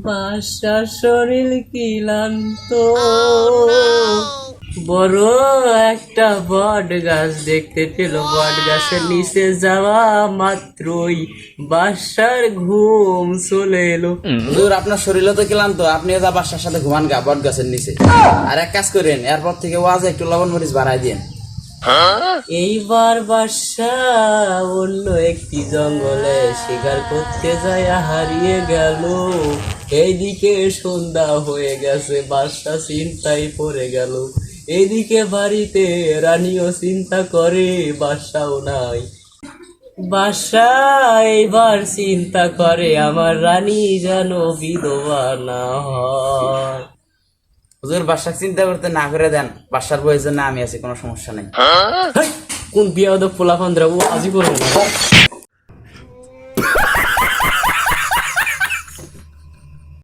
বাসার শরীর ক্লান্ত, বড় একটা বট গাছ দেখতে পেল। বট গাছের নিচে যাওয়া মাত্রই বাসার ঘুম চলে এলো। হুজুর আপনার শরীরও তো ক্লান্ত, আপনি যা বাসার সাথে ঘুমান গা বট গাছের নিচে। আর এক কাজ করেন, এরপর থেকে ওয়াজে একটু লবণ মরিচ বাড়াই দিন। এইবার বাদশা অন্য একটি জঙ্গলে শিকার করতে যায় হারিয়ে গেল। এইদিকে সন্ধ্যা হয়ে গেছে, বাদশা চিন্তায় পড়ে গেল। এইদিকে বাড়িতে রানীও চিন্তা করে, বাদশাও নাই। বাদশা এইবার চিন্তা করে আমার রানী যেন বিধবা না হয়। হুজুর বাসার চিন্তা করতে না করে দেন, বাসার বইয়ের জন্য আমি আছি, কোনো সমস্যা নেই। হেই, কোন বিয়াদব পোলাপানরা ও আজি করবো না।